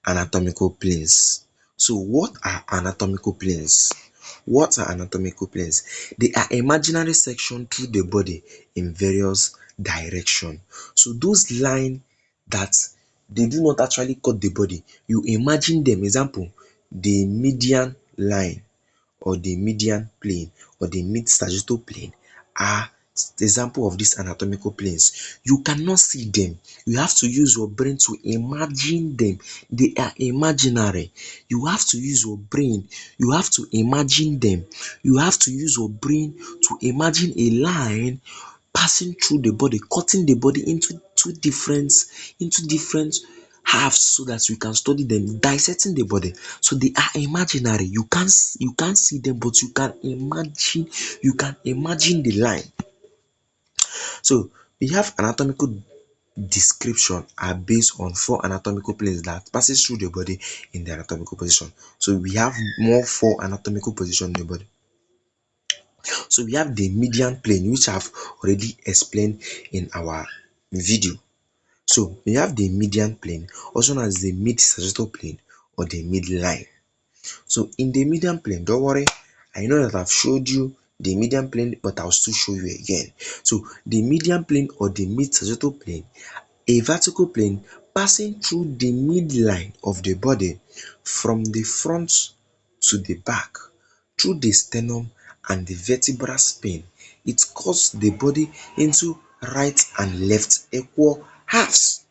anatomical planes. So what are anatomical planes? What are anatomical planes? They are imaginary sections through the body in various directions. So those lines that they do not actually cut the body, you imagine them. Example, the median line or the median plane or the mid sagittal plane are example of these anatomical planes. You cannot see them. You have to use your brain to imagine them. They are imaginary. You have to use your brain. You have to imagine them. You have to use your brain to imagine a line passing through the body, cutting the body into different halves so that you can study them, dissecting the body. So they are imaginary. You can't see them, but you can imagine the line. So we have anatomical description are based on four anatomical planes that passes through the body in the anatomical position. So we have more four anatomical position in the body. So we have the median plane, which I've already explained in our video. So we have the median plane, also known as the mid sagittal plane or the midline. So in the median plane, don't worry, I know that I've showed you the median plane, but I'll still show you again. So the median plane or the mid sagittal plane, a vertical plane passing through the midline of the body from the front to the back through the sternum and the vertebral spine. It cuts the body into right and left equal halves.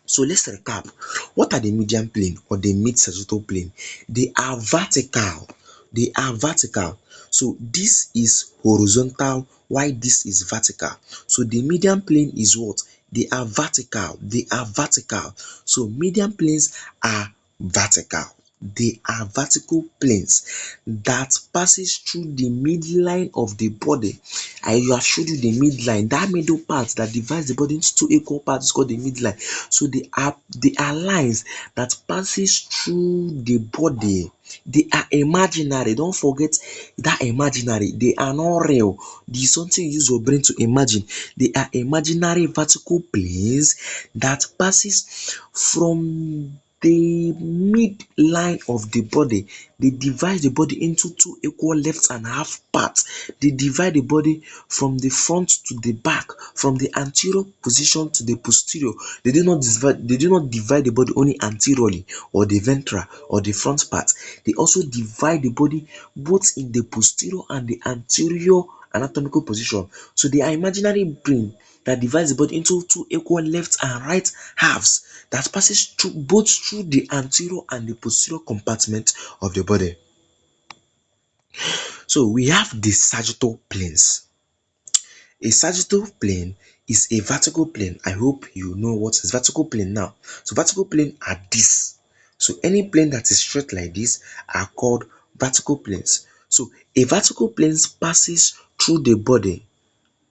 So let's recap. What are the median plane or the mid sagittal plane? They are vertical. They are vertical. So this is horizontal, while this is vertical. So the median plane is what? They are vertical. They are vertical. So median planes are vertical. They are vertical planes that passes through the midline of the body. I have showed you the midline, that middle part that divides the body into two equal parts is called the midline. So they are lines that passes through the body. They are imaginary. Don't forget that imaginary. They are not real. This is something you use your brain to imagine. They are imaginary vertical planes that passes from the midline of the body. They divide the body into two equal left and half parts. They divide the body from the front to the back, from the anterior position to the posterior. They do not divide the body only anteriorly or the ventral or the front part. They also divide the body both in the posterior and the anterior anatomical position. So they are imaginary brain that divides the body into two equal left and right halves that passes through both through the anterior and the posterior compartment of the body. So we have the sagittal planes. A sagittal plane is a vertical plane. I hope you know what is vertical plane now. So vertical plane are this. So any plane that is straight like this are called vertical planes. So a vertical plane passes through the body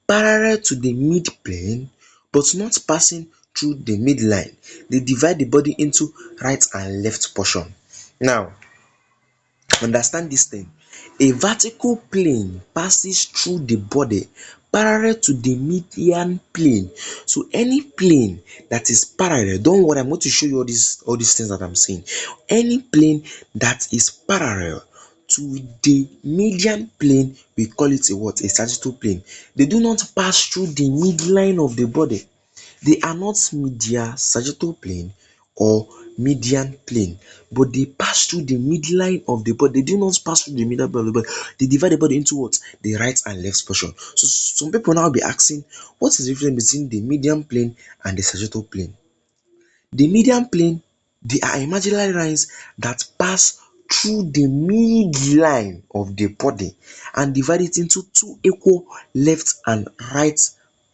parallel to the mid plane, but not passing through the midline. They divide the body into right and left portion. Now, understand this thing. A vertical plane passes through the body parallel to the median plane. So any plane that is parallel, don't worry, I'm going to show you all these things that I'm saying. Any plane that is parallel to the median plane, we call it a what? A sagittal plane. They do not pass through the midline of the body. They are not medial sagittal plane or median plane, but they pass through the midline of the body. They do not pass through the middle of the body. They divide the body into what? The right and left portion. So some people now be asking, what is the difference between the median plane and the sagittal plane? The median plane, they are imaginary lines that pass through the midline of the body and divide it into two equal left and right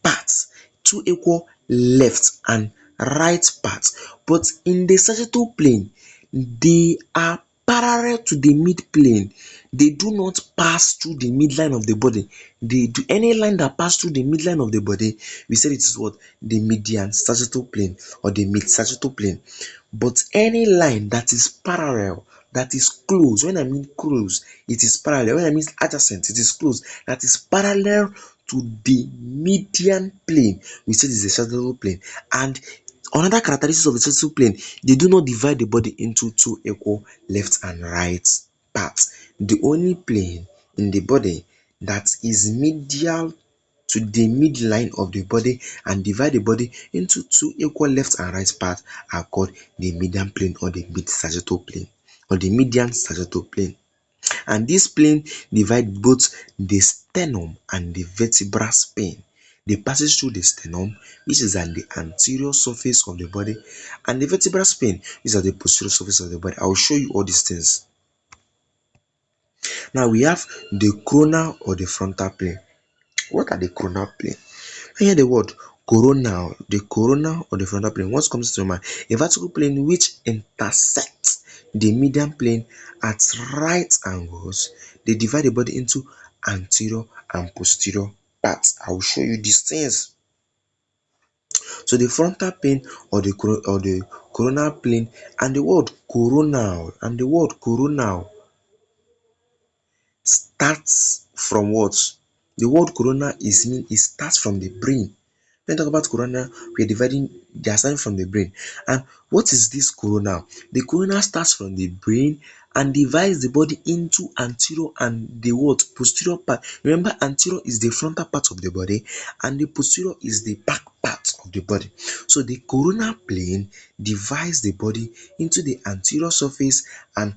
parts. Two equal left and right parts. But in the sagittal plane, they are parallel to the mid plane. They do not pass through the midline of the body. They do any line that pass through the midline of the body, we said it is what? The median sagittal plane or the mid sagittal plane. But any line that is parallel, that is close, when I mean close, it is parallel. When I mean adjacent, it is close. That is parallel to the median plane, we said it's a sagittal plane. And Another characteristic of the sagittal plane, they do not divide the body into two equal left and right parts. The only plane in the body that is medial to the midline of the body and divide the body into two equal left and right parts are called the median plane or the mid sagittal plane or the median sagittal plane. And this plane divides both the sternum and the vertebral spine. They passes through the sternum, which is at the anterior surface of the body, and the vertebral spine, which is at the posterior surface of the body. I will show you all these things. Now we have the coronal or the frontal plane. What are the coronal plane? I hear the word coronal, the coronal or the frontal plane. What comes to mind? A vertical plane which intersects the median plane at right angles. They divide the body into anterior and posterior parts. I will show you these things. So the frontal plane or the coronal plane and the word coronal starts from what? The word corona is mean it starts from the brain. When we talk about corona, we are dividing, they are starting from the brain. And what is this corona? The corona starts from the brain and divides the body into anterior and the what? Posterior part. Remember, anterior is the frontal part of the body and the posterior is the back part of the body. So the coronal plane divides the body into the anterior surface and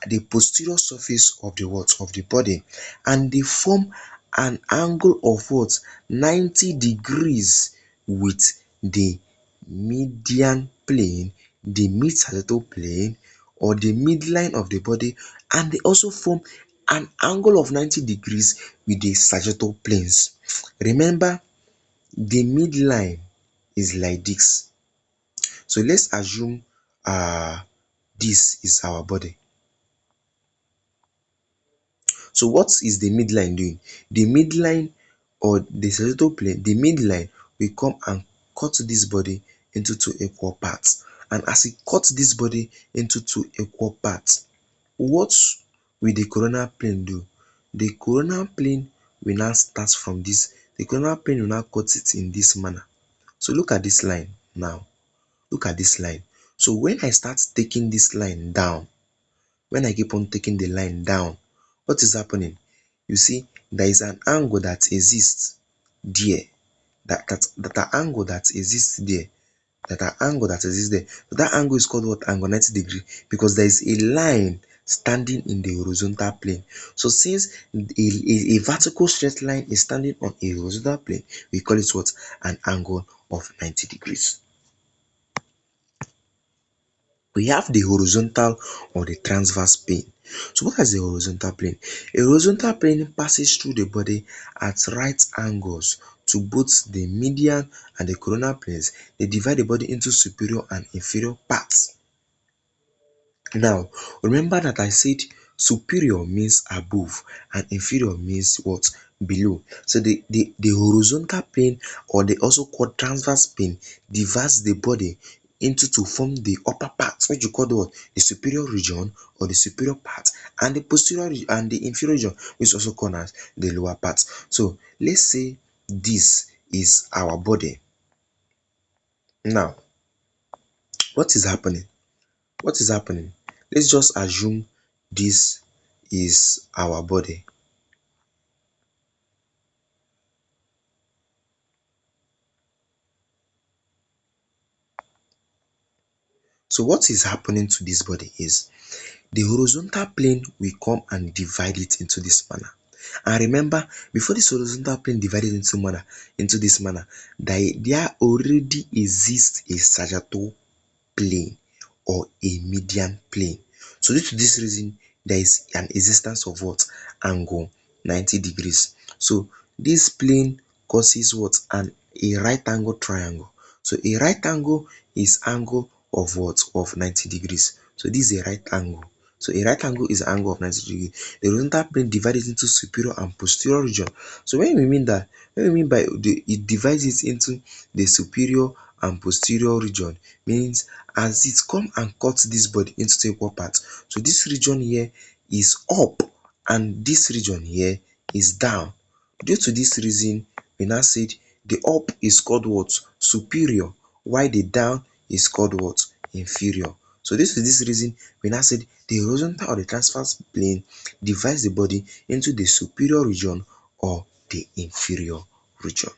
the posterior surface of the what? Of the body, and they form an angle of what? 90 degrees with the median plane, the mid sagittal plane or the midline of the body, and they also form an angle of 90 degrees with the sagittal planes. Remember, the midline is like this. So let's assume this is our body. So what is the midline doing? The midline or the sagittal plane, the midline will come and cut this body into two equal parts. And as it cuts this body into two equal parts, what will the coronal plane do? The coronal plane will now start from this. The coronal plane will now cut it in this manner. So look at this line now. Look at this line. So when I start taking this line down, when I keep on taking the line down, what is happening? You see, there is an angle that exists there. That angle that exists there. That angle that exists there. So that angle is called what? Angle 90 degree, because there is a line standing in the horizontal plane. So since a vertical straight line is standing on a horizontal plane, we call it what? An angle of 90 degrees. We have the horizontal or the transverse plane. So what is the horizontal plane? A horizontal plane passes through the body at right angles to both the median and the coronal planes. They divide the body into superior and inferior parts. Now, remember that I said superior means above and inferior means what? Below. So the horizontal plane, or they also called transverse plane, divides the body into to form the upper part, which you call the what? The superior region or the superior part, and the posterior and the inferior region, which is also called as the lower part. So let's say this is our body. Now, what is happening? What is happening? Let's just assume this is our body. So what is happening to this body is the horizontal plane will come and divide it into this manner. And remember, before this horizontal plane divided into this manner, there already exists a sagittal plane or a median plane. So due to this reason, there is an existence of what? Angle 90 degrees. So this plane causes what? A right angle triangle. So a right angle is angle of what? Of 90 degrees. So this is a right angle. So a right angle is an angle of 90 degrees. The horizontal plane divided into superior and posterior region. So when we mean by it divides it into the superior and posterior region, means as it come and cut this body into two equal parts. So this region here is up and this region here is down. Due to this reason, we now said the up is called what? Superior, while the down is called what? Inferior. So this is this reason we now said the horizontal or the transverse plane divides the body into the superior region or the inferior region.